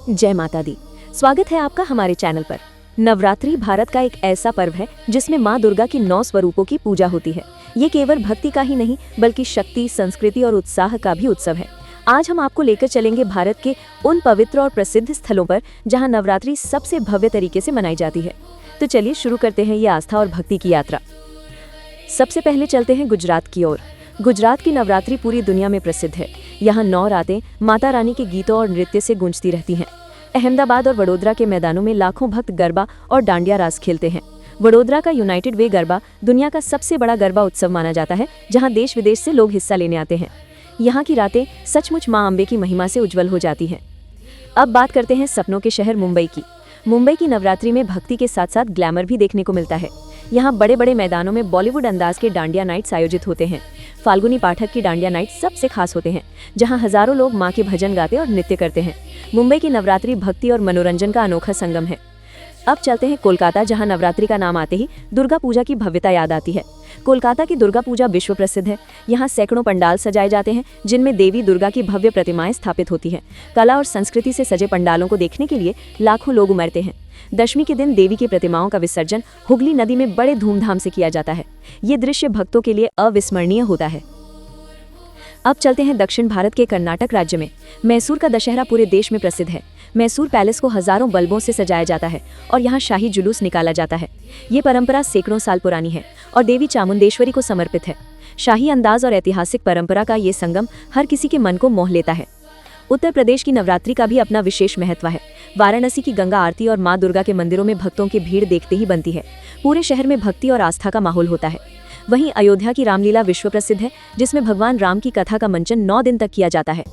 जय माता दी। स्वागत है आपका हमारे चैनल पर। नवरात्रि भारत का एक ऐसा पर्व है जिसमें माँ दुर्गा की 9 स्वरूपों की पूजा होती है। ये केवल भक्ति का ही नहीं बल्कि शक्ति, संस्कृति और उत्साह का भी उत्सव है। आज हम आपको लेकर चलेंगे भारत के उन पवित्र और प्रसिद्ध स्थलों पर जहाँ नवरात्रि सबसे भव्य तरीके से मनाई जाती है। तो चलिए शुरू करते हैं ये आस्था और भक्ति की यात्रा। सबसे पहले चलते हैं गुजरात की ओर। गुजरात की नवरात्रि पूरी दुनिया में प्रसिद्ध है। यहाँ 9 रातें माता रानी के गीतों और नृत्य से गूंजती रहती हैं। अहमदाबाद और वडोदरा के मैदानों में लाखों भक्त गरबा और डांडिया रास खेलते हैं। वडोदरा का यूनाइटेड वे गरबा दुनिया का सबसे बड़ा गरबा उत्सव माना जाता है, जहाँ देश विदेश से लोग हिस्सा लेने आते हैं। यहाँ की रातें सचमुच माँ अम्बे की महिमा से उज्जवल हो जाती हैं। अब बात करते हैं सपनों के शहर मुंबई की। मुंबई की नवरात्रि में भक्ति के साथ साथ ग्लैमर भी देखने को मिलता है। यहाँ बड़े बड़े मैदानों में बॉलीवुड अंदाज के डांडिया नाइट्स आयोजित होते हैं। फाल्गुनी पाठक की डांडिया नाइट सबसे खास होते हैं, जहाँ हजारों लोग माँ के भजन गाते और नृत्य करते हैं। मुंबई की नवरात्रि भक्ति और मनोरंजन का अनोखा संगम है। अब चलते हैं कोलकाता, जहाँ नवरात्रि का नाम आते ही दुर्गा पूजा की भव्यता याद आती है। कोलकाता की दुर्गा पूजा विश्व प्रसिद्ध है। यहाँ सैकड़ों पंडाल सजाए जाते हैं जिनमें देवी दुर्गा की भव्य प्रतिमाएं स्थापित होती हैं। कला और संस्कृति से सजे पंडालों को देखने के लिए लाखों लोग उमड़ते हैं। दशमी के दिन देवी की प्रतिमाओं का विसर्जन हुगली नदी में बड़े धूमधाम से किया जाता है। ये दृश्य भक्तों के लिए अविस्मरणीय होता है। अब चलते हैं दक्षिण भारत के कर्नाटक राज्य में। मैसूर का दशहरा पूरे देश में प्रसिद्ध है। मैसूर पैलेस को हजारों बल्बों से सजाया जाता है और यहाँ शाही जुलूस निकाला जाता है। ये परंपरा सैकड़ों साल पुरानी है और देवी चामुंडेश्वरी को समर्पित है। शाही अंदाज और ऐतिहासिक परंपरा का ये संगम हर किसी के मन को मोह लेता है। उत्तर प्रदेश की नवरात्रि का भी अपना विशेष महत्व है। वाराणसी की गंगा आरती और माँ दुर्गा के मंदिरों में भक्तों की भीड़ देखते ही बनती है। पूरे शहर में भक्ति और आस्था का माहौल होता है। वहीं अयोध्या की रामलीला विश्व प्रसिद्ध है, जिसमें भगवान राम की कथा का मंचन 9 दिन तक किया जाता है।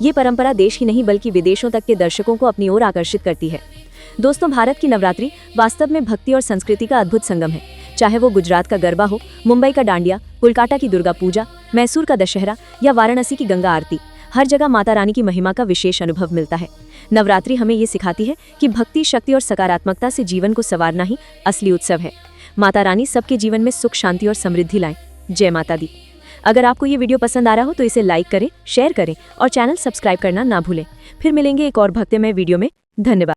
ये परंपरा देश ही नहीं बल्कि विदेशों तक के दर्शकों को अपनी ओर आकर्षित करती है। दोस्तों, भारत की नवरात्रि वास्तव में भक्ति और संस्कृति का अद्भुत संगम है। चाहे वो गुजरात का गरबा हो, मुंबई का डांडिया, कोलकाता की दुर्गा पूजा, मैसूर का दशहरा या वाराणसी की गंगा आरती, हर जगह माता रानी की महिमा का विशेष अनुभव मिलता है। नवरात्रि हमें ये सिखाती है कि भक्ति, शक्ति और सकारात्मकता से जीवन को संवारना ही असली उत्सव है। माता रानी सबके जीवन में सुख, शांति और समृद्धि लाएं। जय माता दी। अगर आपको ये वीडियो पसंद आ रहा हो तो इसे लाइक करें, शेयर करें और चैनल सब्सक्राइब करना ना भूलें। फिर मिलेंगे एक और भक्तिमय वीडियो में। धन्यवाद।